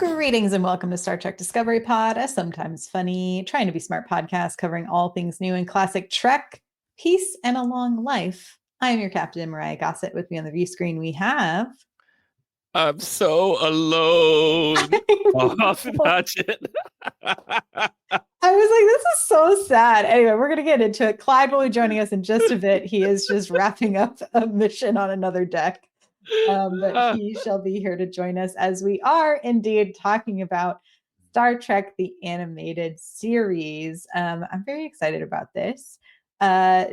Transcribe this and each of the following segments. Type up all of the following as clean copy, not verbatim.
Greetings and welcome to Star Trek Discovery Pod, a sometimes funny, trying to be smart podcast covering all things new in classic Trek, peace, and a long life. I am your captain, Myrriah Gossett. With me on the view screen, we have... I'm so alone. Off Hatchet. I was like, this is so sad. Anyway, we're going to get into it. Clyde will be joining us in just a bit. He is just wrapping up a mission on another deck. But he shall be here to join us as we are indeed talking about Star Trek, the animated series. I'm very excited about this.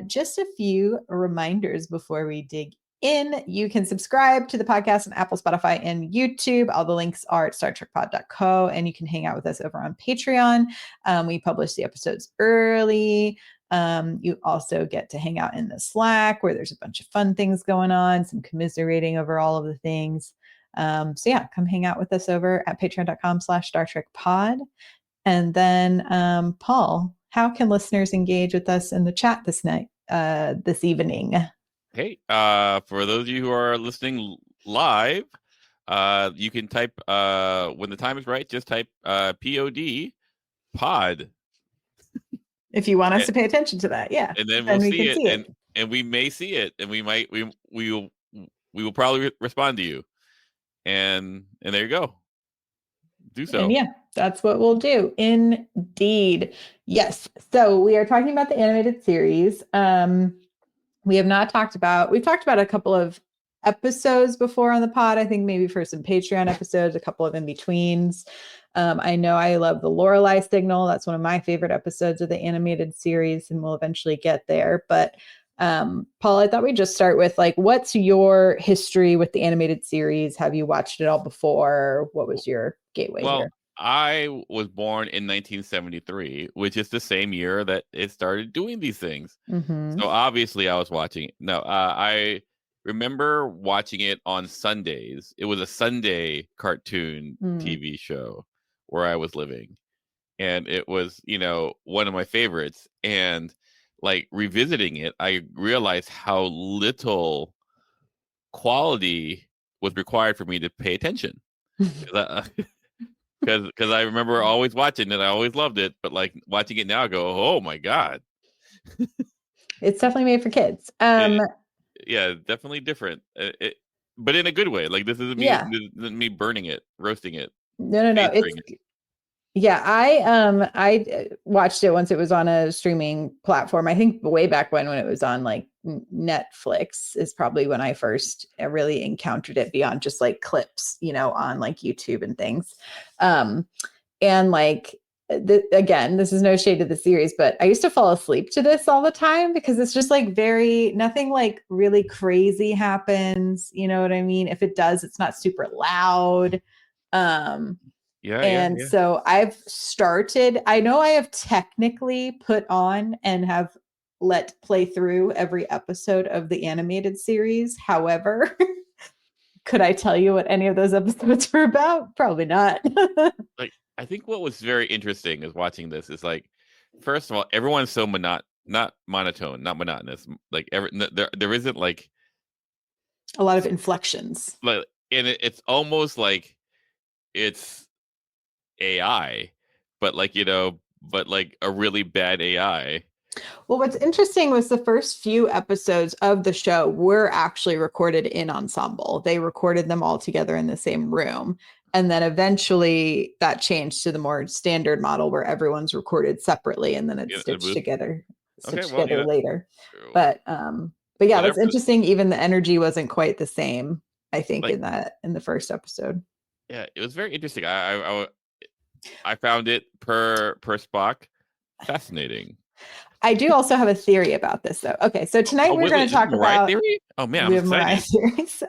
Just a few reminders before we dig in. You can subscribe to the podcast on Apple, Spotify, and YouTube. All the links are at StarTrekPod.co, and you can hang out with us over on Patreon. We publish the episodes early. You also get to hang out in the Slack where there's a bunch of fun things going on, some commiserating over all of the things. So yeah, come hang out with us over at patreon.com/StarTrekPod. And then, Paul, how can listeners engage with us in the chat this evening? Hey, for those of you who are listening live, you can type, when the time is right, just type POD, pod. If you want us to pay attention to that, yeah. And then we'll see it. And we may see it, and we will probably respond to you. And there you go. Do so. And yeah, that's what we'll do. Indeed. Yes. So we are talking about the animated series. We've talked about a couple of episodes before on the pod. I think maybe for some Patreon episodes, a couple of in-betweens. I know I love the Lorelei Signal. That's one of my favorite episodes of the animated series, and we'll eventually get there. But Paul, I thought we'd just start with, like, what's your history with the animated series? Have you watched it all before? What was your gateway here? I was born in 1973, which is the same year that it started doing these things. Mm-hmm. So obviously I was watching it. No, I remember watching it on Sundays. It was a Sunday cartoon TV show where I was living. And it was, one of my favorites. And like revisiting it, I realized how little quality was required for me to pay attention. Because I remember always watching it. I always loved it. But like watching it now, I go, oh my God. It's definitely made for kids. Yeah, definitely different. But in a good way. Like this isn't me burning it, roasting it. No. Yeah, I watched it once it was on a streaming platform. I think way back when it was on like Netflix is probably when I first really encountered it beyond just like clips, on like YouTube and things. And like, again, this is no shade to the series, but I used to fall asleep to this all the time because it's just like nothing like really crazy happens. You know what I mean? If it does, it's not super loud. So I know I have technically put on and have let play through every episode of the animated series. However, could I tell you what any of those episodes were about? Probably not. Like, I think what was very interesting is watching this is like, first of all, everyone's so not monotonous. Like there isn't like a lot of inflections. Like, and it's almost like it's AI, but like a really bad AI. Well, what's interesting was the first few episodes of the show were actually recorded in ensemble. They recorded them all together in the same room. And then eventually that changed to the more standard model where everyone's recorded separately and then it's stitched together later. But yeah, that's interesting. Even the energy wasn't quite the same, I think, in the first episode. Yeah, it was very interesting. I found it per Spock fascinating. I do also have a theory about this, though. Okay, so tonight we're going to talk about theory. Oh man, we have Myrriah theories.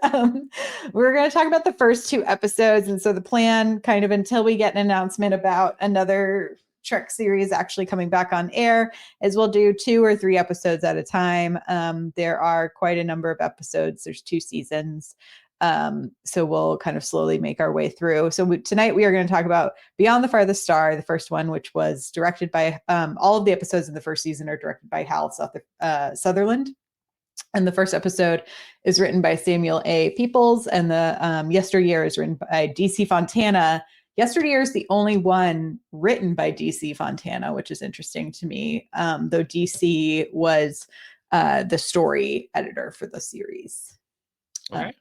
We're going to talk about the first two episodes, and so the plan, kind of until we get an announcement about another Trek series actually coming back on air, is we'll do 2 or 3 episodes at a time. There are quite a number of episodes. There's 2 seasons. So we'll kind of slowly make our way through. So tonight we are going to talk about Beyond the Farthest Star, the first one, which was directed by, all of the episodes in the first season are directed by Hal Sutherland. And the first episode is written by Samuel A. Peoples, and the Yesteryear is written by DC Fontana. Yesteryear is the only one written by DC Fontana, which is interesting to me, though DC was the story editor for the series. Okay,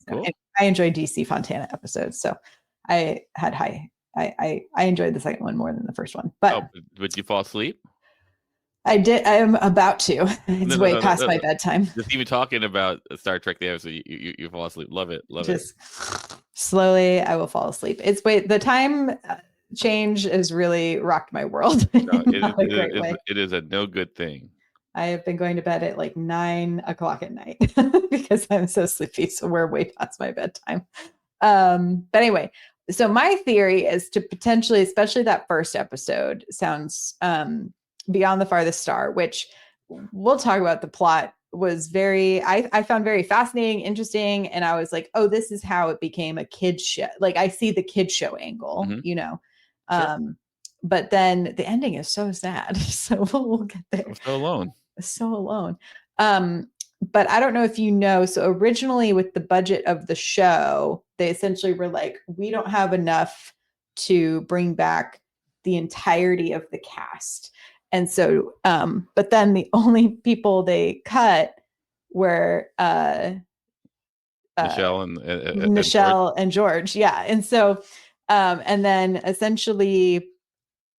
cool. I enjoyed DC Fontana episodes, so I had I enjoyed the second one more than the first one. But would you fall asleep? I did. I am about to. It's way past my bedtime. Just even talking about Star Trek, the episode, you fall asleep. Love it. Just slowly, I will fall asleep. The time change has really rocked my world. It is a no good thing. I have been going to bed at like 9 o'clock at night because I'm so sleepy. So we're way past my bedtime. But anyway, so my theory is to potentially, especially that first episode, sounds Beyond the Farthest Star, which we'll talk about. The plot was I found very fascinating, interesting. And I was like, oh, this is how it became a kid's show. Like I see the kid show angle, Sure. But then the ending is so sad. So we'll get there. I'm so alone. But I don't know if you know. So originally with the budget of the show, they essentially were like, we don't have enough to bring back the entirety of the cast. And so, but then the only people they cut were Michelle and George. Yeah. And so, and then essentially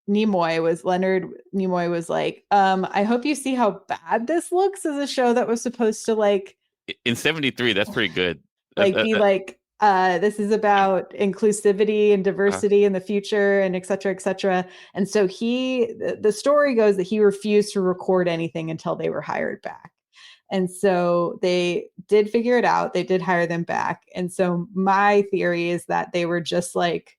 Leonard Nimoy was like, I hope you see how bad this looks as a show that was supposed to like in 73. That's pretty good. This is about inclusivity and diversity in the future and et cetera, et cetera. And so the story goes that he refused to record anything until they were hired back. And so they did figure it out. They did hire them back. And so my theory is that they were just like,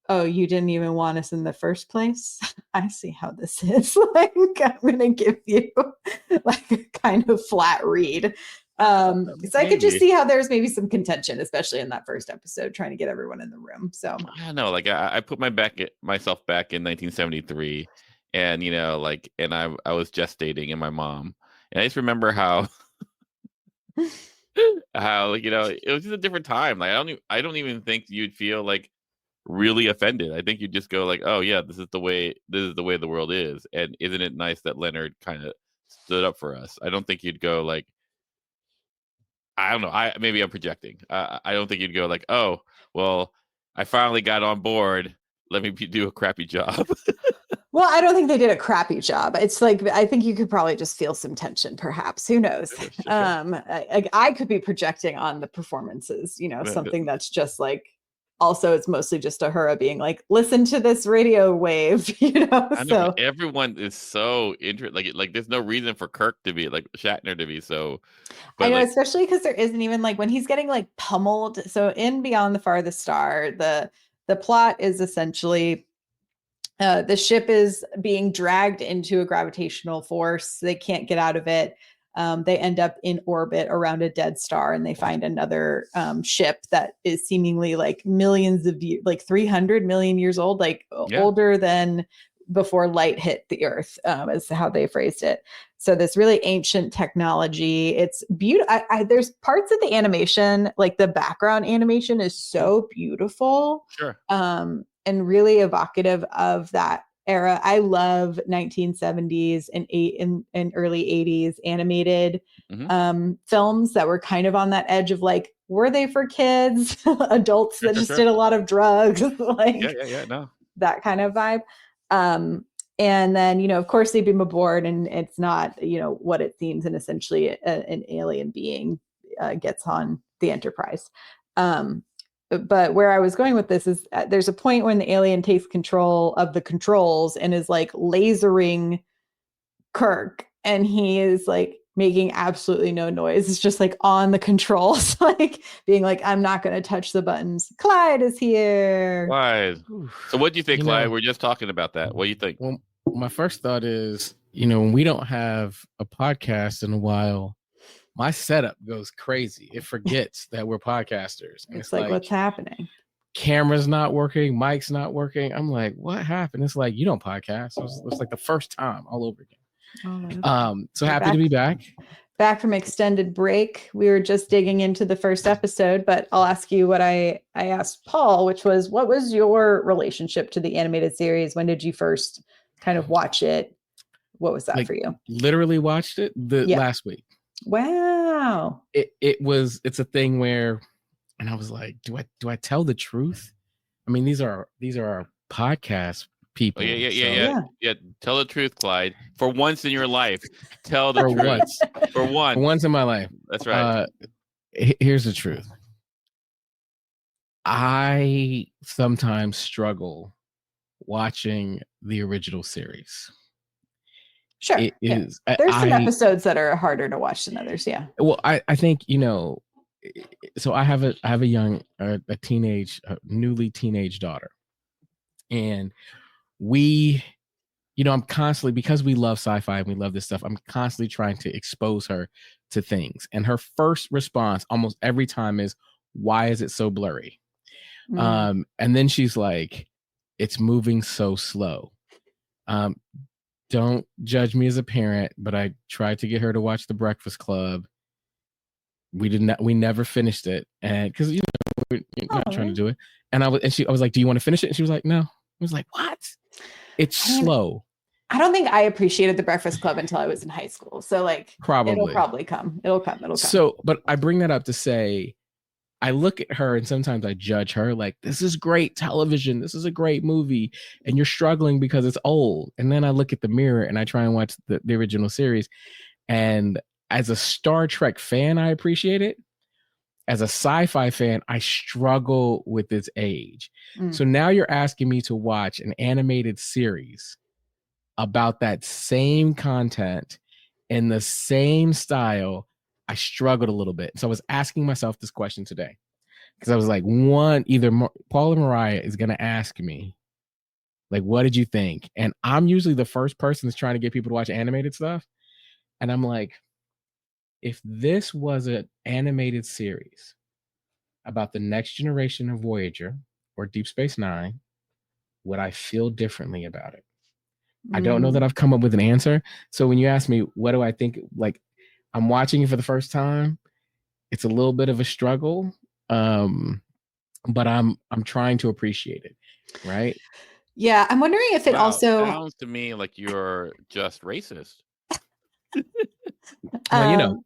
oh, you didn't even want us in the first place? I see how this is. Like, I'm going to give you like a kind of flat read. So I could just see how there's maybe some contention, especially in that first episode, trying to get everyone in the room. So I don't know, like I put myself back in 1973, and and I was gestating in my mom, and I just remember how it was just a different time. Like I don't even think you'd feel like really offended. I think you'd just go like, oh yeah, this is the way the world is, and isn't it nice that Leonard kind of stood up for us? I don't think you'd go like, I don't know. Maybe I'm projecting. I don't think you'd go like, oh, well, I finally got on board. Let me do a crappy job. Well, I don't think they did a crappy job. It's like, I think you could probably just feel some tension, perhaps. Who knows? Sure. I could be projecting on the performances, something that's just like, also it's mostly just Uhura being like, listen to this radio wave, I know, everyone is so interested. Like there's no reason for Kirk to be like Shatner to be so. I know, especially because there isn't even like when he's getting like pummeled. So in Beyond the Farthest Star, the plot is essentially the ship is being dragged into a gravitational force. They can't get out of it. They end up in orbit around a dead star, and they find another ship that is seemingly like millions of years, like 300 million years old, like older than before light hit the Earth, is how they phrased it. So this really ancient technology. It's beautiful. There's parts of the animation, like the background animation is so beautiful. Sure. And really evocative of that era. I love 1970s and early 80s animated films that were kind of on that edge of like, were they for kids? Adults that just did a lot of drugs, like that kind of vibe. And then, of course, they beam aboard, and it's not, what it seems, and essentially an alien being gets on the Enterprise. But where I was going with this is there's a point when the alien takes control of the controls and is like lasering Kirk, and he is like making absolutely no noise. It's just like on the controls, like being like, I'm not going to touch the buttons. Clyde is here. Clyde. So what do you think, Clyde? We're just talking about that. What do you think? Well, my first thought is, when we don't have a podcast in a while, my setup goes crazy. It forgets that we're podcasters. It's like, what's happening? Camera's not working. Mic's not working. I'm like, what happened? It's like, you don't podcast. It's like the first time all over again. So happy to be back. back from extended break. We were just digging into the first episode, but I'll ask you what I asked Paul, which was, what was your relationship to the animated series? When did you first kind of watch it? What was that for you? Literally watched it last week. Wow. It's a thing where, and I was like, do I tell the truth? I mean, these are our podcast people. Oh, yeah. Tell the truth, Clyde. For once in your life, tell the truth. For once in my life. That's right. Here's the truth. I sometimes struggle watching the original series. Sure. It is. There's some episodes that are harder to watch than others. Yeah. Well, I think, so I have a young, newly teenage daughter, and we, I'm constantly, because we love sci-fi and we love this stuff, I'm constantly trying to expose her to things. And her first response almost every time is, why is it so blurry? And then she's like, it's moving so slow. Don't judge me as a parent, but I tried to get her to watch The Breakfast Club. We never finished it. And because, we're not trying to do it. And I was like, do you want to finish it? And she was like, no. I was like, what? It's slow. I don't think I appreciated The Breakfast Club until I was in high school. So it'll probably come. It'll come. So, but I bring that up to say, I look at her and sometimes I judge her like, this is great television. This is a great movie. And you're struggling because it's old. And then I look at the mirror and I try and watch the original series. And as a Star Trek fan, I appreciate it. As a sci-fi fan, I struggle with its age. So now you're asking me to watch an animated series about that same content in the same style. I struggled a little bit. So I was asking myself this question today, because I was like, either Paul or Myrriah is going to ask me, like, what did you think? And I'm usually the first person that's trying to get people to watch animated stuff. And I'm like, if this was an animated series about the next generation of Voyager or Deep Space Nine, would I feel differently about it? I don't know that I've come up with an answer. So when you ask me, what do I think? Like, I'm watching it for the first time. It's a little bit of a struggle, but I'm trying to appreciate it, right? Yeah, I'm wondering if it also sounds to me like you're just racist. Well,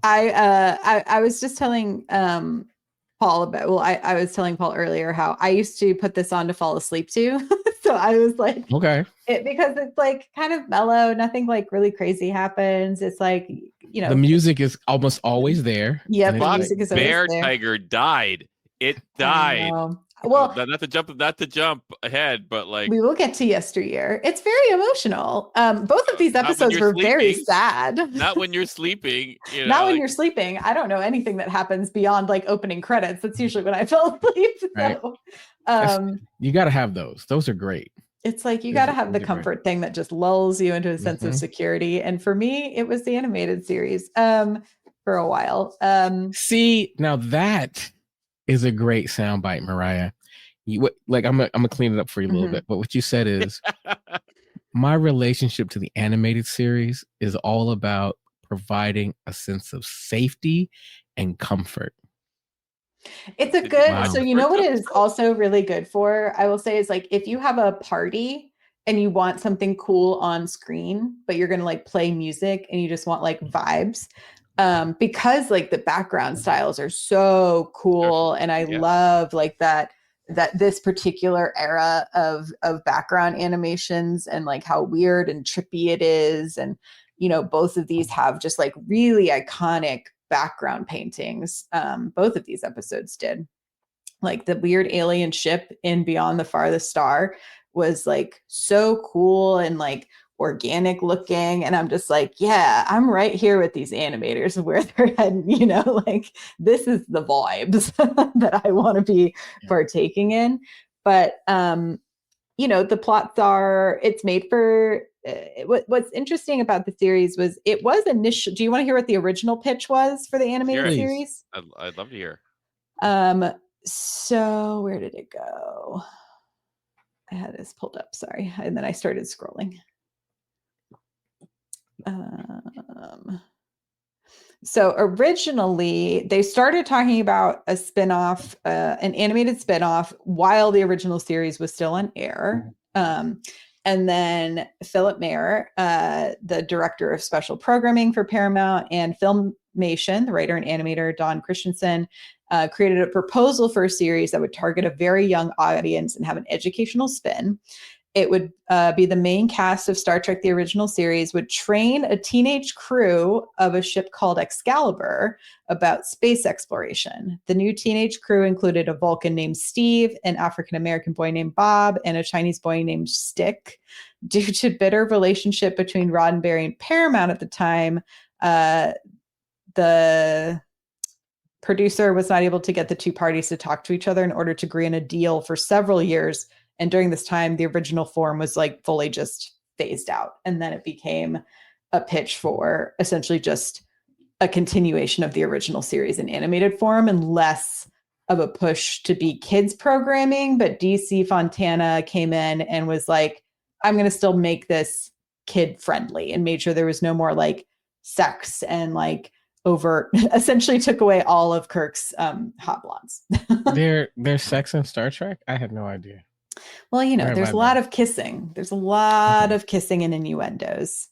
I was just telling Paul about. Well, I was telling Paul earlier how I used to put this on to fall asleep to. So I was like, okay, because it's like kind of mellow, nothing like really crazy happens. It's like, the music is almost always there. Yeah, the music is always Bear there. Tiger died. It died. Well, not to jump ahead, but like, we will get to Yesteryear. It's very emotional. Both of these episodes were very sad. Not when you're sleeping. Not when you're sleeping. I don't know anything that happens beyond like opening credits. That's usually when I fell asleep. Right. So, you got to have those. Those are great. It's like you got to have the comfort thing that just lulls you into a sense of security. And for me, it was the animated series for a while. See, now that is a great soundbite, Myrriah. I'm gonna clean it up for you a little bit. But what you said is, my relationship to the animated series is all about providing a sense of safety and comfort. It's a good, so you know what it is also really good for, I will say, is like if you have a party and you want something cool on screen, but you're going to like play music and you just want like vibes, because like the background styles are so cool. And I love like that this particular era of background animations and like how weird and trippy it is. And, both of these have just like really iconic background paintings. Both of these episodes did. Like the weird alien ship in Beyond the Farthest Star was like so cool and like organic looking. And I'm just like, yeah, I'm right here with these animators where they're heading, like this is the vibes that I want to be partaking in. But, the plots are, it's made for, what's interesting about the series was it was initial. Do you want to hear what the original pitch was for the animated series? I'd love to hear. So where did it go? I had this pulled up, sorry. And then I started scrolling. So originally, they started talking about a spinoff, an animated spinoff, while the original series was still on air. And then Philip Mayer, the director of special programming for Paramount, and Filmation, the writer and animator Don Christensen, created a proposal for a series that would target a very young audience and have an educational spin. It would be the main cast of Star Trek, the original series, would train a teenage crew of a ship called Excalibur about space exploration. The new teenage crew included a Vulcan named Steve, an African-American boy named Bob, and a Chinese boy named Stick. Due to bitter relationship between Roddenberry and Paramount at the time, the producer was not able to get the two parties to talk to each other in order to agree on a deal for several years. And during this time, the original form was like fully just phased out. And then it became a pitch for essentially just a continuation of the original series in animated form and less of a push to be kids programming. But DC Fontana came in and was like, I'm going to still make this kid friendly, and made sure there was no more like sex and like overt, essentially took away all of Kirk's hot blondes. There's sex in Star Trek? I had no idea. Well, you know, there's a lot of kissing. There's a lot of kissing and innuendos.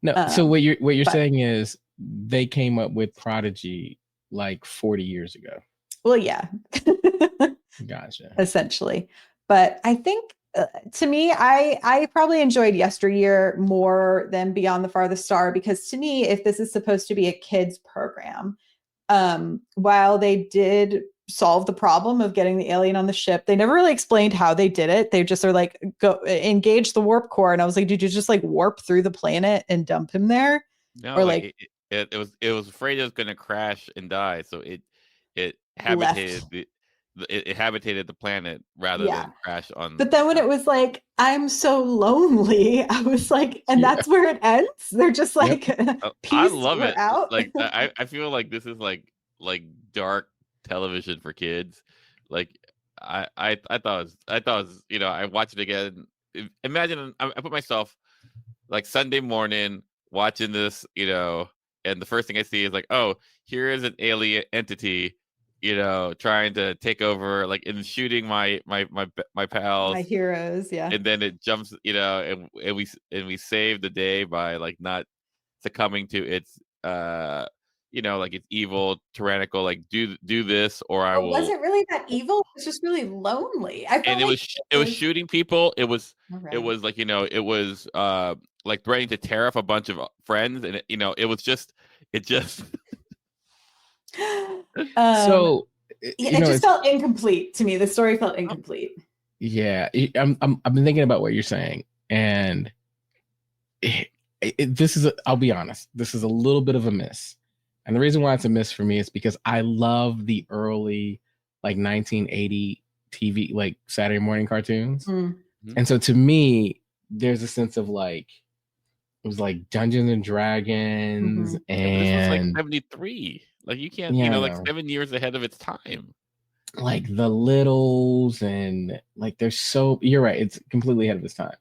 No, so what you're saying is they came up with Prodigy like 40 years ago. Well, yeah. Gotcha. Essentially. But I think to me, I probably enjoyed Yesteryear more than Beyond the Farthest Star, because to me, if this is supposed to be a kids program, while they did solve the problem of getting the alien on the ship, they never really explained how they did it. They just are like, go engage the warp core. And I was like, did you just like warp through the planet and dump him there? No, or like it was afraid it was going to crash and die, so it habitated it habitated the planet rather than crash on. But then when it was like, I'm so lonely, I was like, and that's where it ends. They're just like, peace, I love it. Out. Like I feel like this is like dark television for kids. Like I thought it was, you know, I watched it again. Imagine I put myself like Sunday morning watching this, you know, and the first thing I see is like, oh, here is an alien entity, you know, trying to take over, like, and shooting my pals, my heroes, yeah. And then it jumps, you know, and we save the day by like not succumbing to its, you know, like it's evil, tyrannical, like do this or I will. Was it really that evil? It was just really lonely. I felt and like it was shooting people. It was like, you know, it was like threatening to tear off a bunch of friends, and you know, it just so it just felt incomplete to me. The story felt incomplete. Yeah, I've been thinking about what you're saying, and this is I'll be honest, this is a little bit of a miss. And the reason why it's a miss for me is because I love the early like 1980 TV, like Saturday morning cartoons. Mm-hmm. And so to me, there's a sense of like, it was like Dungeons and Dragons, and this was like 73. Like you can't, you know, like 7 years ahead of its time. Like the Littles, and like there's so, you're right, it's completely ahead of its time.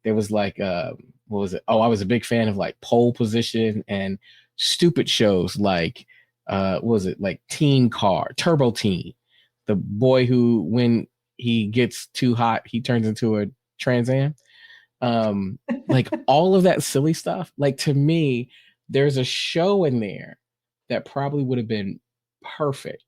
There was like what was it? Oh, I was a big fan of like Pole Position and stupid shows like what was it, like Teen Car, Turbo Teen, the boy who when he gets too hot he turns into a Trans Am, like all of that silly stuff. Like to me, there's a show in there that probably would have been perfect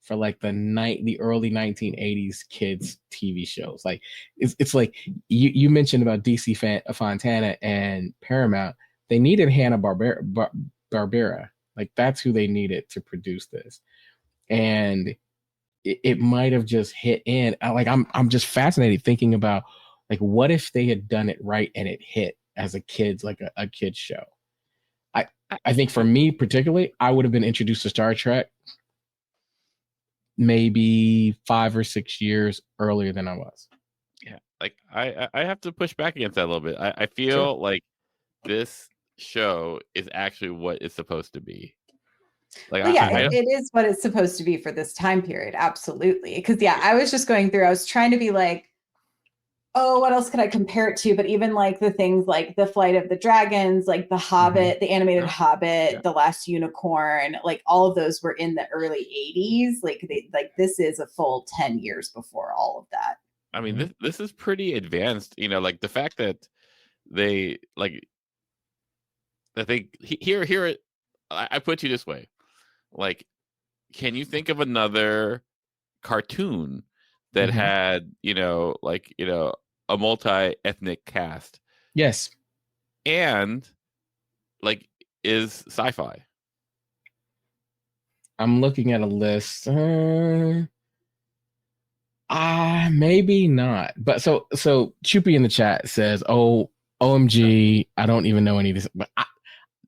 for like the early 1980s kids TV shows. Like it's like you mentioned about DC Fontana and Paramount. They needed Hanna-Barbera. Like that's who they needed to produce this, and it might have just hit in. Like I'm just fascinated thinking about like what if they had done it right and it hit as a kids, like a kids show. I think for me particularly, I would have been introduced to Star Trek maybe 5 or 6 years earlier than I was. Yeah, like I have to push back against that a little bit. I feel like this show is actually what it's supposed to be. Like, well, it is what it's supposed to be for this time period. Absolutely. Because I was just going through, I was trying to be like, oh, what else could I compare it to? But even like the things like the Flight of the Dragons, like the Hobbit, the animated Hobbit, the Last Unicorn, like all of those were in the early 80s. Like this is a full 10 years before all of that. I mean, this is pretty advanced, like the fact that they like that they here I put you this way. Like, can you think of another cartoon that had, a multi-ethnic cast? Yes. And like is sci-fi. I'm looking at a list. Maybe not. But so Choopy in the chat says, "Oh, OMG, I don't even know any of this." But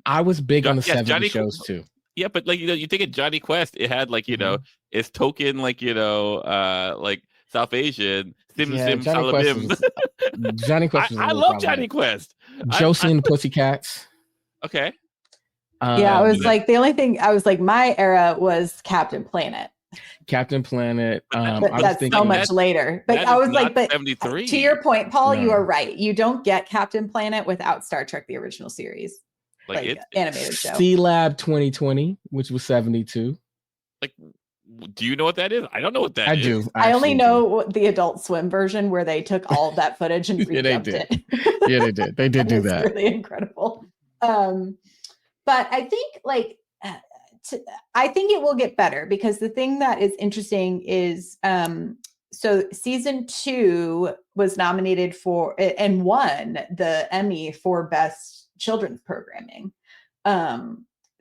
I was big on the 70 shows too. Yeah, but like you think of Johnny Quest, it had like it's token like like South Asian Sim Salabim. Johnny Quest. I love Johnny Quest. Josie and the Pussycats. Okay. I was like the only thing I was like my era was Captain Planet. Captain Planet. That's so much later. But I was like, but 73. To your point, Paul, you are right. You don't get Captain Planet without Star Trek: The Original Series. Like animated show. C-Lab 2020, which was 72. Like, do you know what that is? I don't know what that is. I do. I only know the Adult Swim version where they took all of that footage and redubbed it. Yeah, they did. They did do that. Really incredible. But I think I think it will get better because the thing that is interesting is so season 2 was nominated for and won the Emmy for Best Children's Programming.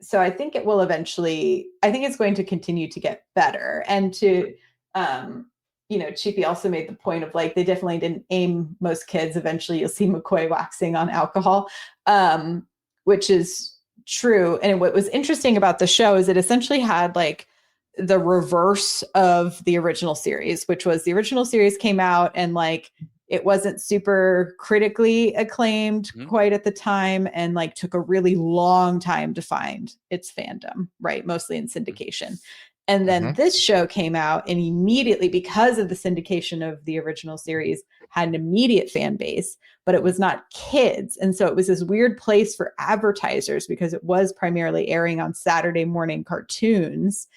So I think it will eventually, I think it's going to continue to get better. And to, Chippy also made the point of like, they definitely didn't aim most kids. Eventually you'll see McCoy waxing on alcohol, which is true. And what was interesting about the show is it essentially had like the reverse of the original series, which was the original series came out and like, it wasn't super critically acclaimed quite at the time and like took a really long time to find its fandom, right? Mostly in syndication. And then this show came out and immediately, because of the syndication of the original series, had an immediate fan base, but it was not kids. And so it was this weird place for advertisers because it was primarily airing on Saturday morning cartoons.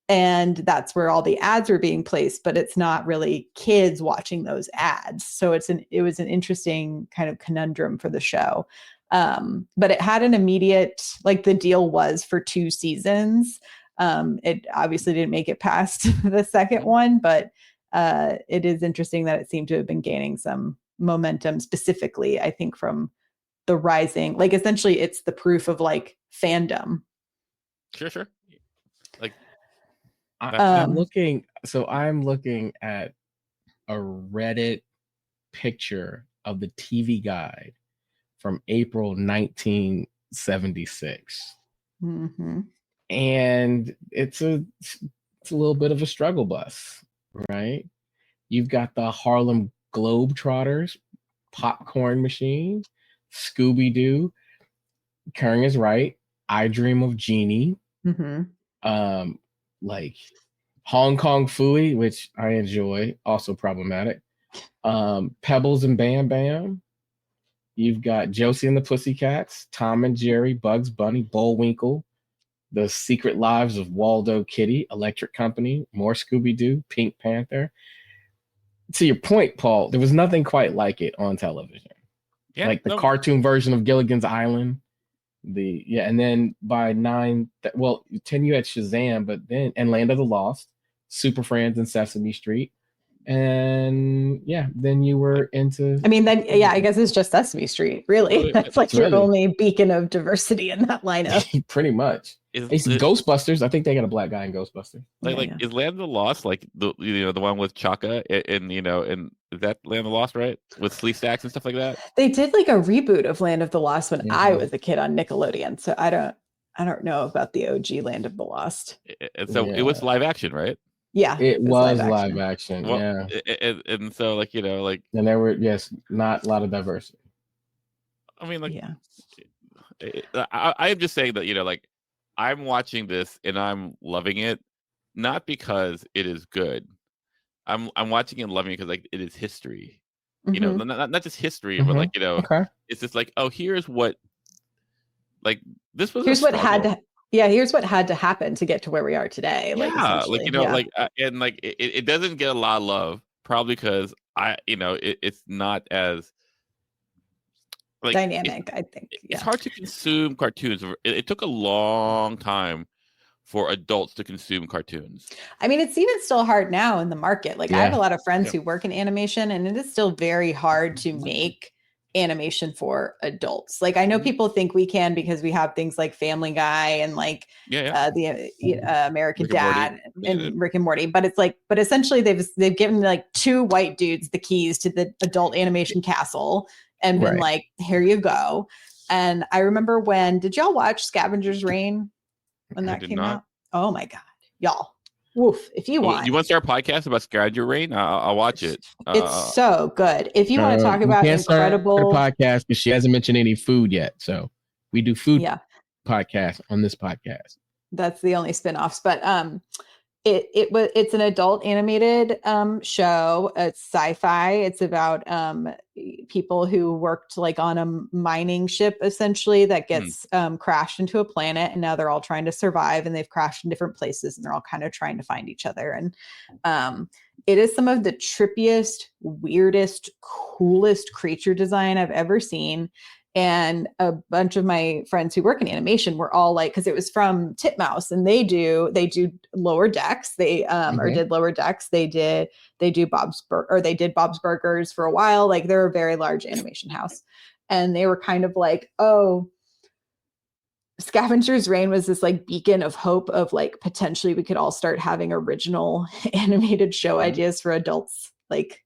And that's where all the ads were being placed, but it's not really kids watching those ads. So it was an interesting kind of conundrum for the show. But it had an immediate, like the deal was for 2 seasons. It obviously didn't make it past the second one, but it is interesting that it seemed to have been gaining some momentum specifically, I think, from the rising, like essentially it's the proof of like fandom. Sure. Like, I'm looking at a Reddit picture of the TV guide from April 1976. And it's a little bit of a struggle bus, right? You've got the Harlem Globetrotters, Popcorn Machine, Scooby-Doo, Karen is Right, I Dream of Jeannie, like Hong Kong Phooey, which I enjoy, also problematic. Pebbles and Bam Bam. You've got Josie and the Pussycats, Tom and Jerry, Bugs Bunny, Bullwinkle, The Secret Lives of Waldo Kitty, Electric Company, more Scooby-Doo, Pink Panther. To your point, Paul, there was nothing quite like it on television. Yeah, like the cartoon version of Gilligan's Island. And then by 10 you had Shazam, but then and Land of the Lost, Super Friends and Sesame Street. And then you were into I guess it's just Sesame Street, really. That's like your only beacon of diversity in that lineup. Pretty much. Ghostbusters, I think they got a black guy in Ghostbusters. Is Land of the Lost like the one with Chaka and is that Land of the Lost, right? With Slee Stacks and stuff like that? They did like a reboot of Land of the Lost when I was a kid on Nickelodeon. So I don't know about the OG Land of the Lost. And so it was live action, right? Yeah, it was live action. Well, and so and there were not a lot of diversity. I mean, I am just saying that I'm watching this and I'm loving it, not because it is good. I'm watching it and loving it because it is history. You know, Mhm. not just history, but like, you know, Okay. it's just like, oh, here's what, like, this was a Here's what had struggle. to here's what had to happen to get to where we are today, like, Yeah, like, essentially. you know, Yeah. like, and like it doesn't get a lot of love, probably because you know, it's not as like Dynamic, I think. it's Yeah. hard to consume cartoons. It took a long time for adults to consume cartoons. I mean, it's even still hard now in the market. Like, I have a Yeah. lot of friends Yeah. who work in animation, and it is still very hard to make animation for adults. Like, I know people think we can because we have things like Family Guy and like Yeah. the American Rick and Morty. Dad and Rick and Morty, but it's like, but essentially they've given like two white dudes the keys to the adult animation castle and been Right. like, here you go. And I remember did y'all watch Scavenger's Reign when I that did came not. out? Oh my God, y'all. Woof. If you want, You want to start a podcast about Scavenger Rain? I'll watch it. it's so good. If you want to talk We about can't start a incredible podcast because she hasn't mentioned any food yet. So we do food yeah, podcast on this podcast. that's the only spin-offs. But it's an adult animated show. It's sci-fi. It's about people who worked like on a mining ship essentially that gets crashed into a planet, and now they're all trying to survive, and they've crashed in different places, and they're all kind of trying to find each other. And it is some of the trippiest, weirdest, coolest creature design I've ever seen. And a bunch of my friends who work in animation were all like, because it was from Titmouse, and they do Lower Decks. They or did Lower Decks. They did Bob's Burgers for a while. Like, they're a very large animation house, and they were kind of like, oh, Scavenger's Reign was this like beacon of hope of like potentially we could all start having original animated show ideas for adults, like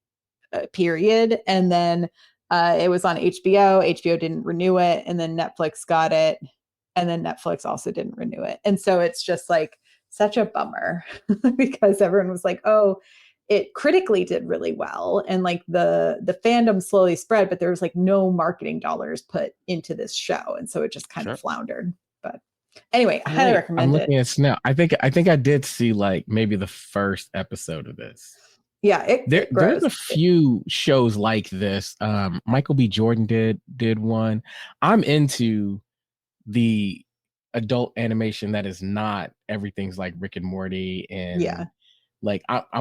period. And then it was on HBO. HBO didn't renew it, and then Netflix got it, and then Netflix also didn't renew it. And so it's just like such a bummer because everyone was like, "Oh, it critically did really well," and like the fandom slowly spread, but there was like no marketing dollars put into this show, and so it just kind of floundered. But anyway, I highly recommend I'm it. looking at it now. I think I did see like maybe the first episode of this. Yeah, there's a few shows like this. Michael B. Jordan did one. I'm into the adult animation that is not everything's like Rick and Morty, and like I'm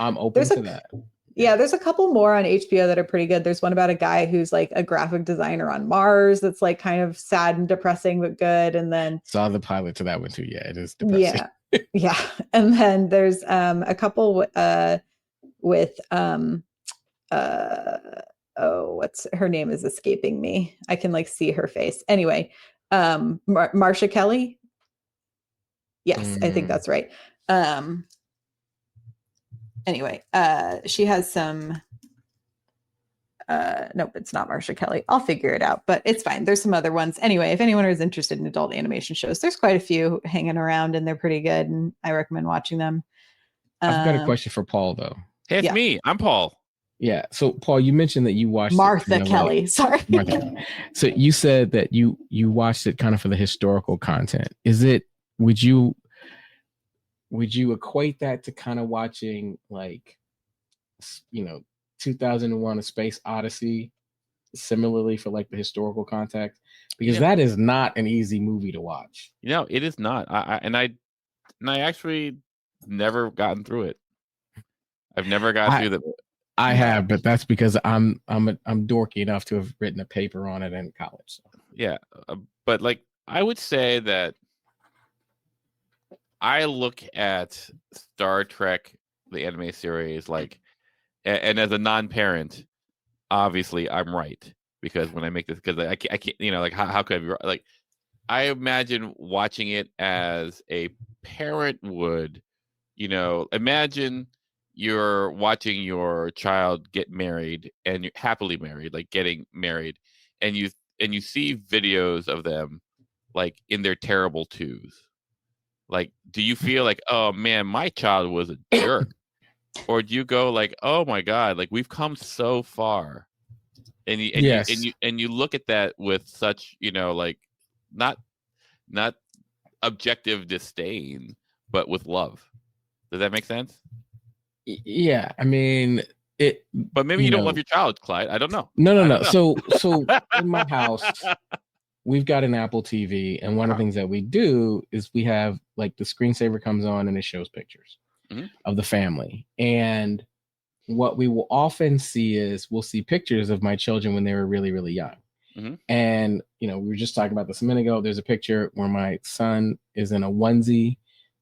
open to that. Yeah, there's a couple more on HBO that are pretty good. There's one about a guy who's like a graphic designer on Mars that's like kind of sad and depressing but good. And then saw the pilot to that one too. Yeah, it is depressing. Yeah. And then there's a couple with what's her name is escaping me. I can like see her face. Anyway, Marsha Kelly. Yes, I think that's right. Anyway, she has some nope, it's not Marsha Kelly. I'll figure it out, but it's fine. There's some other ones. Anyway, if anyone is interested in adult animation shows, there's quite a few hanging around, and they're pretty good, and I recommend watching them. I've got a question for Paul though. Hey, it's me. I'm Paul. Yeah. So Paul, you mentioned that you watched Martha Kelly. Sorry. Martha. So you said that you watched it kind of for the historical content. Would you equate that to kind of watching like 2001: A Space Odyssey similarly for like the historical context? Because that is not an easy movie to watch. It is not. I actually never gotten through it. I've never got through the. I have, but that's because I'm dorky enough to have written a paper on it in college. So. Yeah, but like I would say that I look at Star Trek, the anime series, like, and as a non-parent, obviously I'm right, because when I make this, because I can't, like how could I be right? Like, I imagine watching it as a parent would, imagine you're watching your child get married, and you're happily married, like getting married, and you see videos of them like in their terrible twos. Like, do you feel like, oh man, my child was a jerk? Or do you go like, oh my God, like we've come so far? And you look at that with such, like not objective disdain, but with love. Does that make sense? Yeah, I mean, But maybe you don't love your child, Clyde. I don't know. No. So in my house, we've got an Apple TV, and one of the things that we do is we have like the screensaver comes on and it shows pictures of the family. And what we will often see is we'll see pictures of my children when they were really, really young. And, we were just talking about this a minute ago. There's a picture where my son is in a onesie,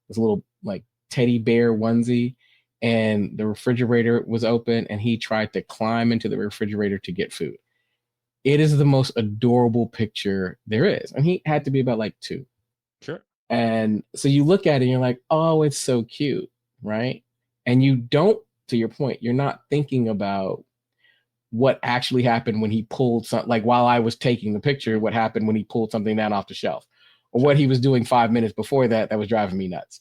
this little like teddy bear onesie, and the refrigerator was open and he tried to climb into the refrigerator to get food. It is the most adorable picture there is. And he had to be about like 2. Sure. And so you look at it and you're like, oh, it's so cute, right? And you don't, to your point, you're not thinking about what actually happened when he pulled something, like while I was taking the picture, what happened when he pulled something down off the shelf, or what he was doing 5 minutes before that was driving me nuts.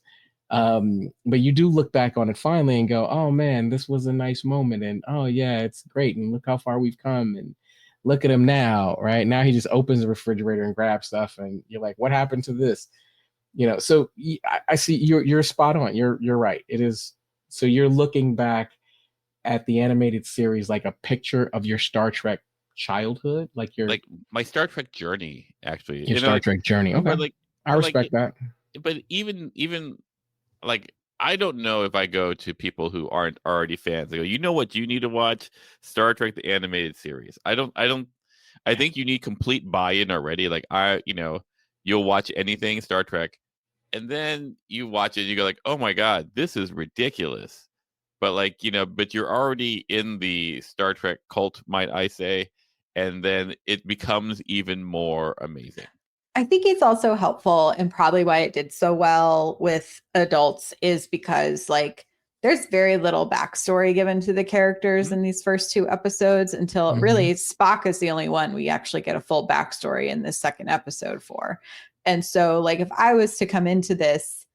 But you do look back on it finally and go, oh man, this was a nice moment. And oh yeah, it's great. And look how far we've come. And look at him now, right? Now he just opens the refrigerator and grabs stuff. And you're like, what happened to this? So I see you're spot on. You're right. It is. So you're looking back at the animated series like a picture of your Star Trek childhood, like my Star Trek journey, actually. Your Star Trek journey. Okay. I respect that. But even like, I don't know if I go to people who aren't already fans. They go, you know what you need to watch? Star Trek the animated series. I think you need complete buy-in already. Like you'll watch anything Star Trek, and then you watch it and you go like, oh my God, this is ridiculous. But but you're already in the Star Trek cult, might I say, and then it becomes even more amazing. I think it's also helpful, and probably why it did so well with adults is because there's very little backstory given to the characters in these first 2 episodes until really Spock is the only one we actually get a full backstory in this second episode for. And so if I was to come into this,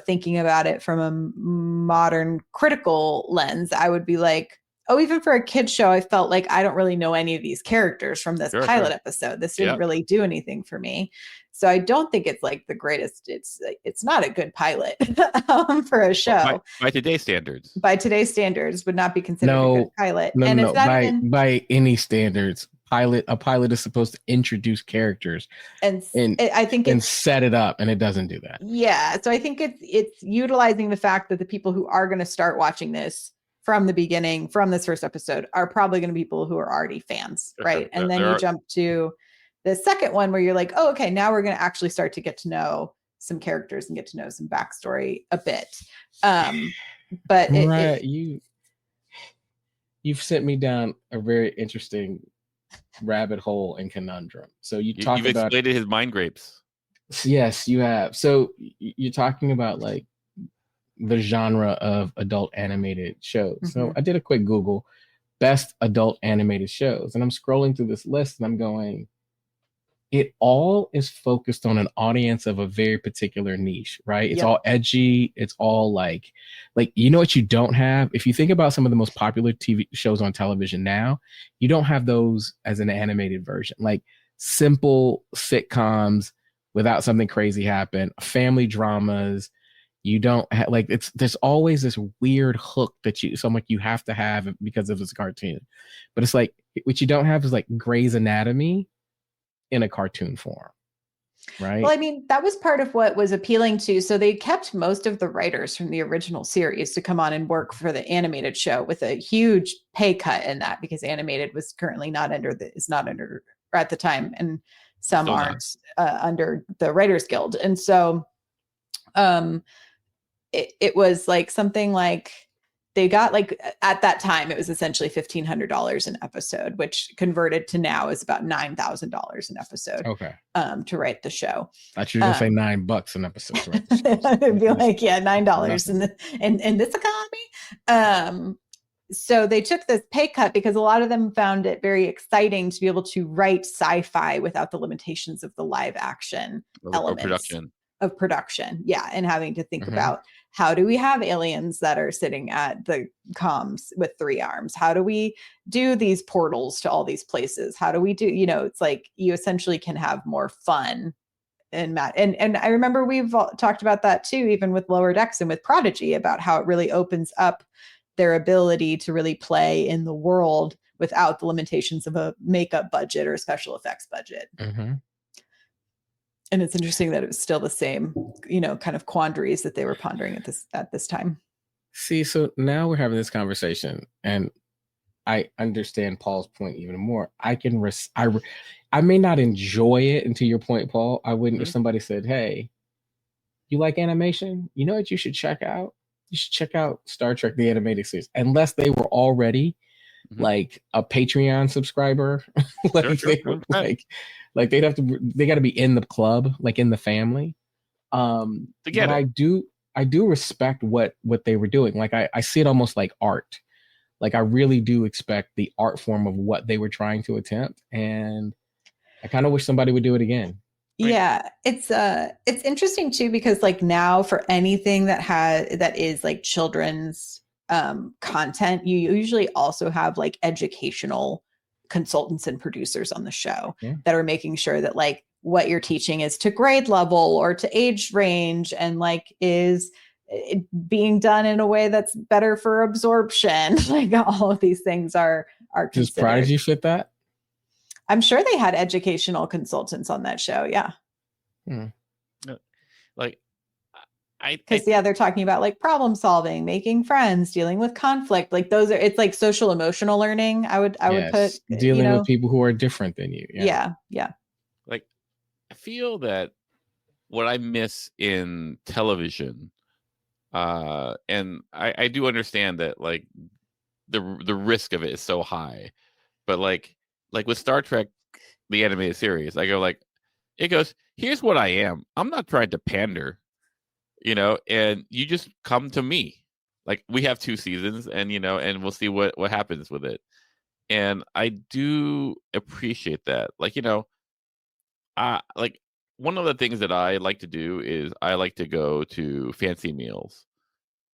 thinking about it from a modern critical lens, I would be like, oh, even for a kid's show, I felt like I don't really know any of these characters from this pilot episode. This didn't really do anything for me. So I don't think it's the greatest. It's not a good pilot for a show. By today's standards. By today's standards, would not be considered a good pilot. No. By any standards. A pilot is supposed to introduce characters and I think and set it up, and it doesn't do that. Yeah. So I think it's utilizing the fact that the people who are going to start watching this from the beginning, from this first episode, are probably going to be people who are already fans, right? And then you jump to the second one where you're like, oh, okay, now we're going to actually start to get to know some characters and get to know some backstory a bit. But you've sent me down a very interesting rabbit hole and conundrum. So you've exploited his mind grapes. Yes, you have. So you're talking about the genre of adult animated shows. So I did a quick Google, best adult animated shows, and I'm scrolling through this list and I'm going, it all is focused on an audience of a very particular niche, right? It's all edgy. It's all like what you don't have. If you think about some of the most popular TV shows on television now, you don't have those as an animated version, like simple sitcoms without something crazy happen, family dramas. You don't have there's always this weird hook that you have to have because of this cartoon. But it's what you don't have is Grey's Anatomy in a cartoon form, right? Well, I mean, that was part of what was appealing to. So they kept most of the writers from the original series to come on and work for the animated show with a huge pay cut in that, because animated was currently not under at the time, and some Still aren't under the Writers Guild. And so it was something they got at that time, it was essentially $1,500 an episode, which converted to now is about $9,000 an episode. Okay. To write the show. I thought you were gonna say $9 an episode. Right? It'd be $9 in this economy. So they took this pay cut because a lot of them found it very exciting to be able to write sci-fi without the limitations of the live action elements of production. Yeah. And having to think about, how do we have aliens that are sitting at the comms with 3 arms? How do we do these portals to all these places? How do we do, it's you essentially can have more fun and I remember we've talked about that too, even with Lower Decks and with Prodigy, about how it really opens up their ability to really play in the world without the limitations of a makeup budget or a special effects budget. Mm-hmm. And it's interesting that it was still the same, kind of quandaries that they were pondering at this time. See, so now we're having this conversation, and I understand Paul's point even more. I may not enjoy it, and to your point, Paul, I wouldn't if somebody said, "Hey, you like animation? You know what you should check out? You should check out Star Trek: The Animated Series." Unless they were already like a Patreon subscriber, like they got to be in the club, like in the family. To get but it. I do respect what they were doing. Like I see it almost like art. Like I really do expect the art form of what they were trying to attempt, and I kind of wish somebody would do it again. Yeah, it's interesting too, because like now for anything that is like children's content, you usually also have like educational consultants and producers on the show that are making sure that like what you're teaching is to grade level or to age range, and like is being done in a way that's better for absorption. Like all of these things are considered. Does Prodigy fit that? I'm sure they had educational consultants on that show. Yeah. Like because they're talking about like problem solving, making friends, dealing with conflict. Like it's like social emotional learning. I would put dealing with people who are different than you. Yeah. Like I feel that what I miss in television, and I do understand that like the risk of it is so high, but like with Star Trek, the animated series, I go like, it goes, here's what I am. I'm not trying to pander, and you just come to me. Like we have 2 seasons, and and we'll see what happens with it. And I do appreciate that. Like, like one of the things that I like to do is I like to go to fancy meals,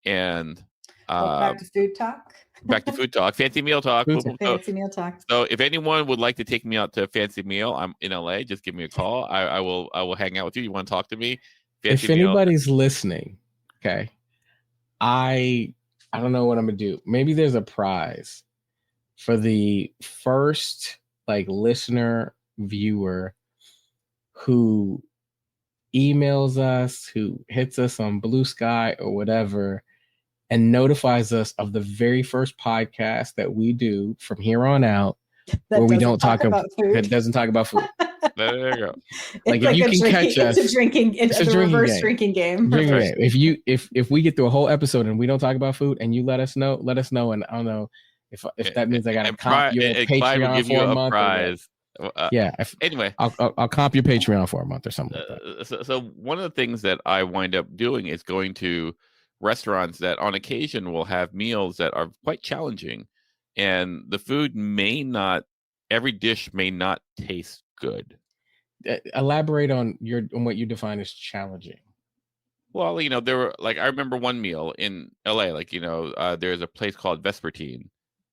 and back to food talk. Back to food talk, fancy meal talk. Fancy meal talk. So if anyone would like to take me out to a fancy meal, I'm in LA. Just give me a call. I will hang out with you. You want to talk to me? If anybody's listening, okay, I don't know what I'm gonna do. Maybe there's a prize for the first like listener viewer who emails us, who hits us on Blue Sky or whatever, and notifies us of the very first podcast that we do from here on out, where we don't talk about food. That doesn't talk about food. There you go. Like if you can catch us, it's a reverse drinking game. If we get through a whole episode and we don't talk about food, and you let us know, and I don't know if that means I got to comp your Patreon for a month. Prize. Anyway, I'll comp your Patreon for a month or something like that. So one of the things that I wind up doing is going to restaurants that on occasion will have meals that are quite challenging, and the food every dish may not taste good. Elaborate on what you define as challenging. Well, there were like, I remember one meal in LA, like, there's a place called Vespertine,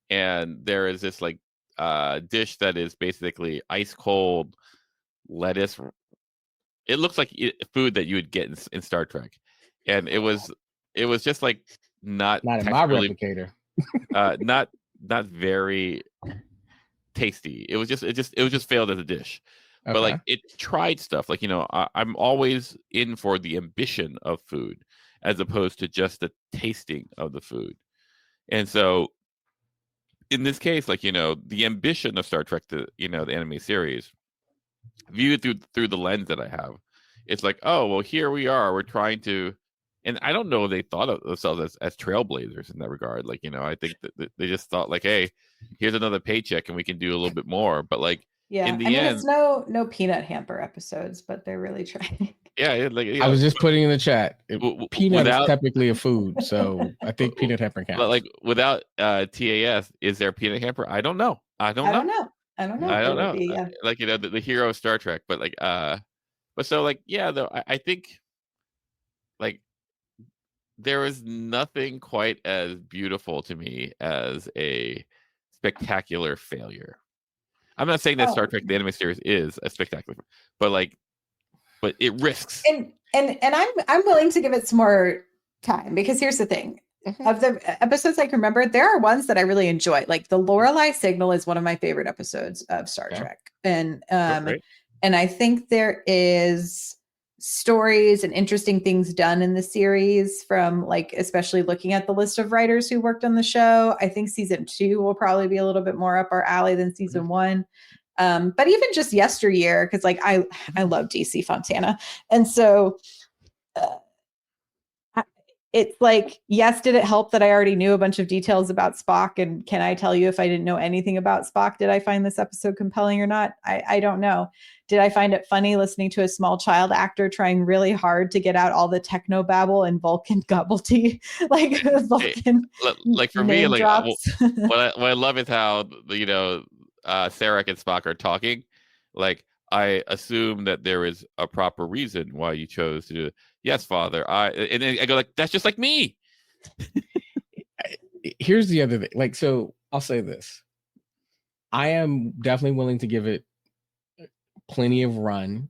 and there is this like dish that is basically ice cold lettuce. It looks like food that you would get in Star Trek, and it was just like not in my replicator. not very tasty. It just failed as a dish. Okay. But like it tried stuff. Like, I'm always in for the ambition of food as opposed to just the tasting of the food. And so in this case, like, the ambition of Star Trek, the anime series, viewed through the lens that I have, it's like, oh, well, here we are. We're trying to, and I don't know if they thought of themselves as trailblazers in that regard. Like, I think that they just thought like, hey, here's another paycheck and we can do a little bit more. But like, in the end, it's no peanut hamper episodes, but they're really trying. Yeah, I was just putting in the chat. Peanut is typically a food, so I think peanut hamper counts. Like without TAS, is there a peanut hamper? I don't know. I don't know. Like, the hero of Star Trek, but like, but so like, yeah, though I think like there is nothing quite as beautiful to me as a spectacular failure. I'm not saying that Star Trek the anime series is a spectacular, but it risks. And I'm willing to give it some more time, because here's the thing. Of the episodes I can remember, there are ones that I really enjoy. Like the Lorelei Signal is one of my favorite episodes of Star Trek. And and I think there is stories and interesting things done in the series from like, especially looking at the list of writers who worked on the show. I think season 2 will probably be a little bit more up our alley than season 1. But even just Yesteryear, because like I love DC Fontana. And so it's like, yes, did it help that I already knew a bunch of details about Spock? And can I tell you if I didn't know anything about Spock, did I find this episode compelling or not? I don't know. Did I find it funny listening to a small child actor trying really hard to get out all the techno babble and Vulcan gobblety? Like Vulcan like for me, like drops. what I love is how, Sarek and Spock are talking. Like, I assume that there is a proper reason why you chose to do it. Yes, Father. And then I go like, that's just like me. Here's the other thing. Like, so I'll say this. I am definitely willing to give it plenty of run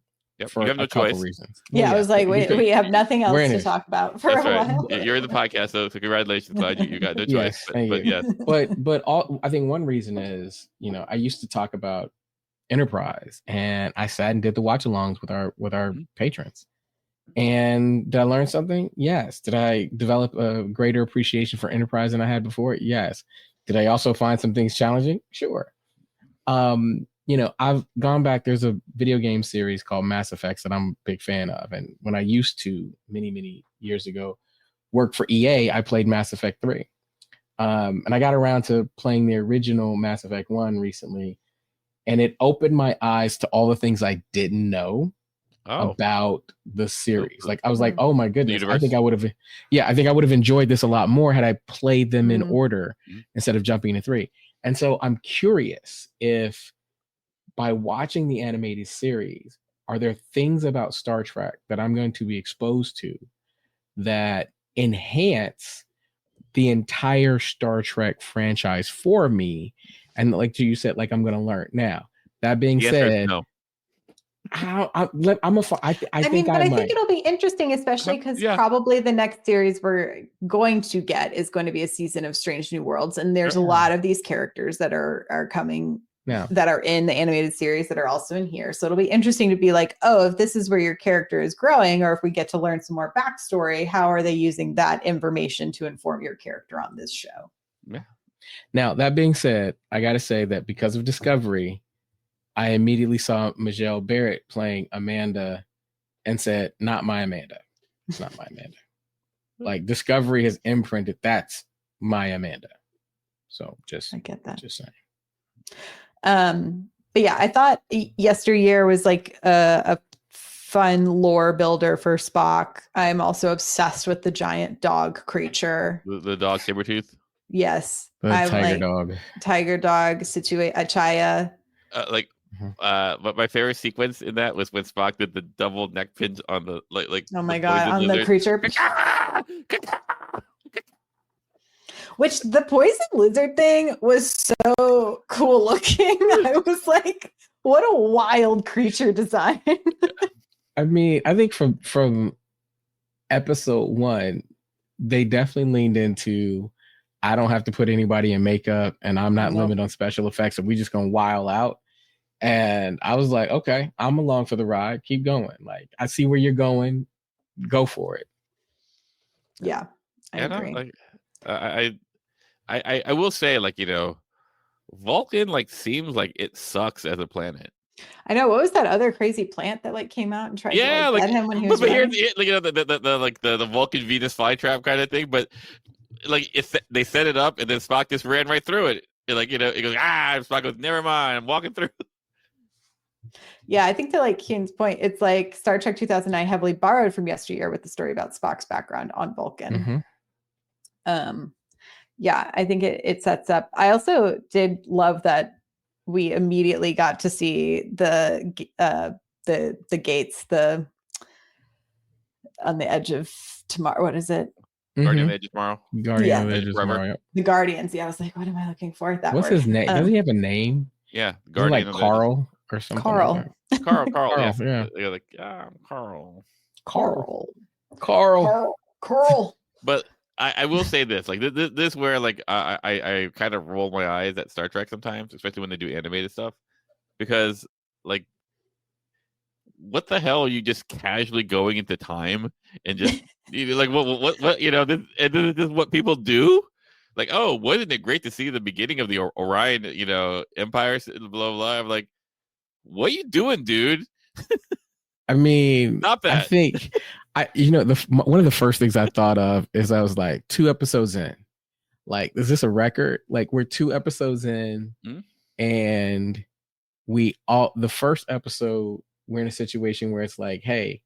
for you have no a couple choice. Reasons. I was like, we have nothing else to talk about for a while. You're in the podcast, so congratulations, Clyde. You got no choice. Yes, but I think one reason is, I used to talk about Enterprise, and I sat and did the watch-alongs with our patrons. And did I learn something? Yes. Did I develop a greater appreciation for Enterprise than I had before? Yes. Did I also find some things challenging? Sure. I've gone back. There's a video game series called Mass Effects that I'm a big fan of. And when I used to, many, many years ago, work for EA, I played Mass Effect 3. And I got around to playing the original Mass Effect 1 recently. And it opened my eyes to all the things I didn't know about the series. Like, I was like, oh my goodness, I think I would have enjoyed this a lot more had I played them in order instead of jumping into 3. And so I'm curious if by watching the animated series, are there things about Star Trek that I'm going to be exposed to that enhance the entire Star Trek franchise for me? And like you said, like, I'm going to learn. Now, that being said, no. I think it'll be interesting, especially because probably the next series we're going to get is going to be a season of Strange New Worlds, and there's a lot of these characters that are coming that are in the animated series that are also in here. So it'll be interesting to be like, oh, if this is where your character is growing, or if we get to learn some more backstory, how are they using that information to inform your character on this show? Yeah. Now, that being said, I got to say that because of Discovery, I immediately saw Majel Barrett playing Amanda and said, not my Amanda. It's not my Amanda. Like, Discovery has imprinted, that's my Amanda. So I get that. Just saying. But yeah, I thought Yesteryear was like a fun lore builder for Spock. I'm also obsessed with the giant dog creature. The dog Sabretooth? Yes. The tiger dog. Tiger dog, Achaya. But my favorite sequence in that was when Spock did the double neck pinch on the like. Oh my god, on the creature. Which the poison lizard thing was so cool looking. I was like, what a wild creature design. I mean, I think from episode 1, they definitely leaned into, I don't have to put anybody in makeup and I'm not limited on special effects, so we just gonna wild out. And I was like, okay, I'm along for the ride. Keep going. Like, I see where you're going. Go for it. Yeah, I agree. I will say, Vulcan seems like it sucks as a planet. I know. What was that other crazy plant that came out and tried to get him when he was running? The Vulcan Venus flytrap kind of thing. But they set it up and then Spock just ran right through it. It goes, Spock goes, never mind, I'm walking through. Yeah, I think to Keen's point, it's like Star Trek 2009 heavily borrowed from Yesteryear with the story about Spock's background on Vulcan. Yeah, I think it sets up. I also did love that we immediately got to see the gates, on the edge of tomorrow. What is it? Guardian of the Edge of Tomorrow. Guardian of the Edge of Tomorrow. The Guardians. Yeah, I was like, what am I looking for? What's his name? Does he have a name? Yeah, Guardian. Like Carl or something. Carl. Carl. Yeah. You're like, I'm Carl. Carl. But I will say this, like this where like I kind of roll my eyes at Star Trek sometimes, especially when they do animated stuff, because like what the hell are you just casually going into time and just like what this, and this is what people do. Like, oh, wasn't it great to see the beginning of the Orion Empire? Blah blah blah. I'm like, what are you doing, dude? I mean, Stop that. I think one of the first things I thought of is I was like 2 episodes in. Like, is this a record? Like, we're 2 episodes in, and the first episode, we're in a situation where it's like, hey,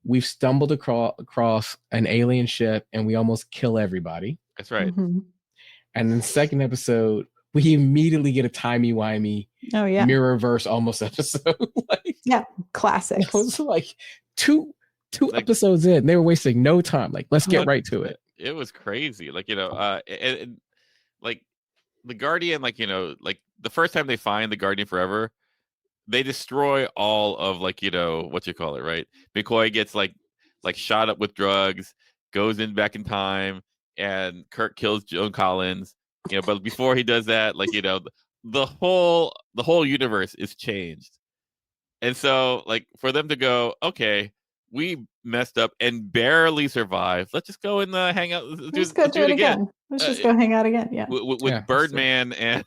we've stumbled across an alien ship and we almost kill everybody. That's right. Mm-hmm. And then second episode, we immediately get a timey-wimey Mirrorverse almost episode. Like, yeah, classics. It was like two episodes in, they were wasting no time. Like, let's get right to it. It was crazy. Like, and like the Guardian, like, like the first time they find the Guardian Forever, they destroy all of like, what you call it, right? McCoy gets like shot up with drugs, goes back in time, and Kirk kills Joan Collins. But before he does that, like, the whole universe is changed. And so, like, for them to go, okay, we messed up and barely survived. Let's just go and hang out. Let's do it again. Let's just go hang out again. Yeah. With Birdman and.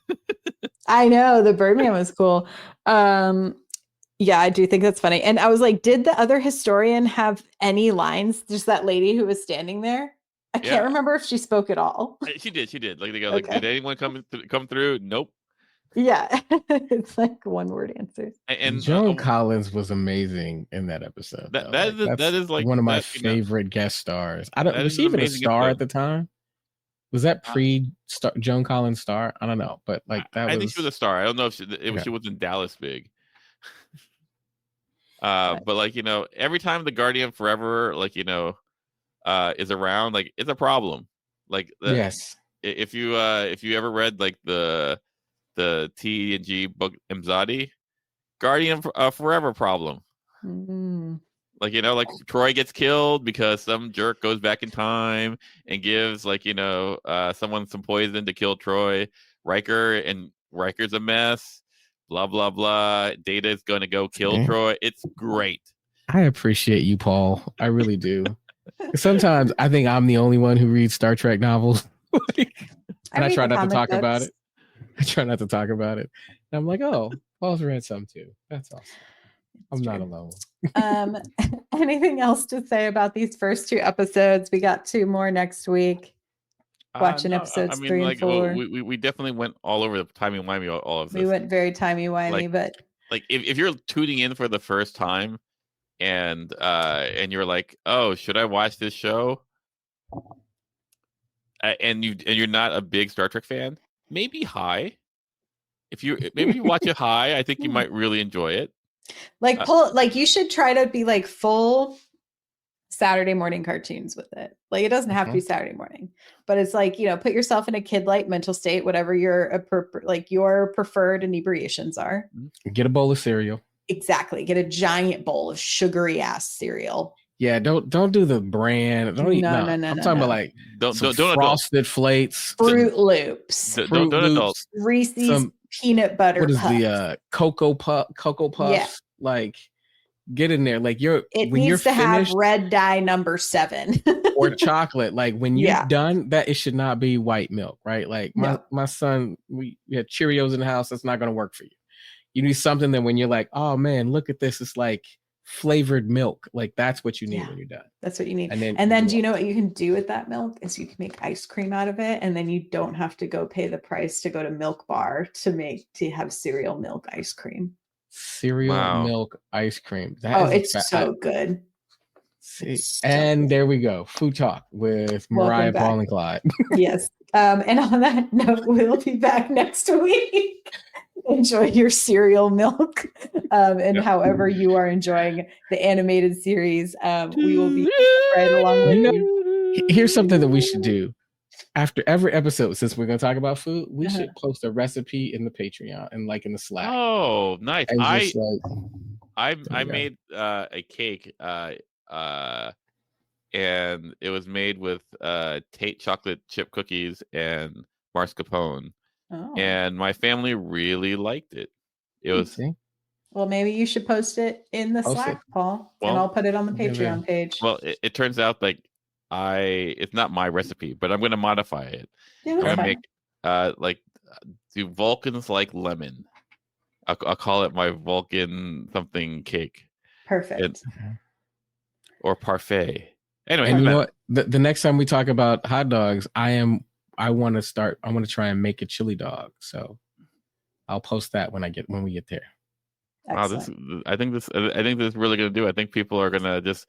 I know the Birdman was cool. Yeah, I do think that's funny. And I was like, did the other historian have any lines? Just that lady who was standing there. I can't remember if she spoke at all. She did. Like, they go, like, did anyone come through? Nope. Yeah, it's like one word answers. And Joan Collins was amazing in that episode. That is like one of my favorite guest stars. Was she even a star at the time? Was that pre Joan Collins star? I don't know, but like that I think she was a star. I don't know if she was in Dallas big. But like, every time the Guardian Forever, like, is around, like, it's a problem. Like, yes, if you ever read like the TNG book Imzadi, Guardian Forever problem. Like, like Troy gets killed because some jerk goes back in time and gives like, someone some poison to kill Troy. Riker's a mess. Blah blah blah. Data is going to go kill Troy. It's great. I appreciate you, Paul. I really do. Sometimes I think I'm the only one who reads Star Trek novels, and I try not to talk about it. I try not to talk about it. And I'm like, oh, Paul's read some too. That's awesome. I'm not alone. Anything else to say about these first 2 episodes? We got 2 more next week. Watching episodes 3 and 4. We definitely went all over the timey-wimey, all of this. We went very timey-wimey, but like if you're tuning in for the first time and you're like, oh, should I watch this show? And you're not a big Star Trek fan, maybe high. If you watch it high, I think you might really enjoy it. Like you should try to be like full Saturday morning cartoons with it. Like, it doesn't have to be Saturday morning, but it's like, put yourself in a kid-like mental state, whatever your preferred inebriations are. Get a bowl of cereal. Exactly. Get a giant bowl of sugary ass cereal. Yeah, don't do the brand. Don't eat. No. I'm talking about like don't Frosted Flakes, Fruit Loops, Reese's peanut butter. What is the Cocoa Puffs? Yeah. Like, get in there. Like, it needs to have red dye number 7 or chocolate. Like, when you're done, that it should not be white milk, right? Like my son, we had Cheerios in the house. That's not going to work for you. You need something that when you're like, oh man, look at this, it's like flavored milk. Like, that's what you need when you're done. That's what you need. And then do you know what you can do with that milk? Is you can make ice cream out of it, and then you don't have to go pay the price to go to Milk Bar to have cereal milk ice cream. Cereal milk ice cream. It's so good. And there we go. Food talk with Myrriah, Paul, and Clyde. Yes. And on that note, we'll be back next week. Enjoy your cereal milk, and however you are enjoying the animated series, we will be right along with you. Here's something that we should do. After every episode, since we're going to talk about food, we should post a recipe in the Patreon and like in the Slack. Oh, nice. I made a cake and it was made with Tate chocolate chip cookies and mascarpone. Oh. And my family really liked it. It was See? Well, maybe you should post it in the Slack, Paul, and I'll put it on the Patreon page. Well, it turns out like it's not my recipe, but I'm going to modify it. Yeah, I'm that's going to fine. make do Vulcans like lemon. I'll call it my Vulcan something cake. Perfect. Or parfait. Anyway, and you know what? The next time we talk about hot dogs, I want to try and make a chili dog. So I'll post that when we get there. Wow, I think this is really going to do. I think people are going to just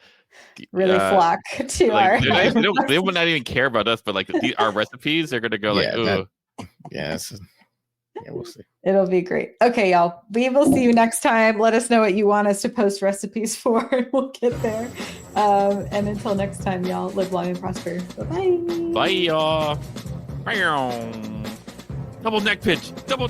really flock to like, our. they would not even care about us, but like our recipes, they're going to go like, ooh. Yeah, we'll see. It'll be great. Okay, y'all. We will see you next time. Let us know what you want us to post recipes for, and we'll get there. And until next time, y'all, live long and prosper. Bye-bye. Bye, y'all. Double neck pitch. Double.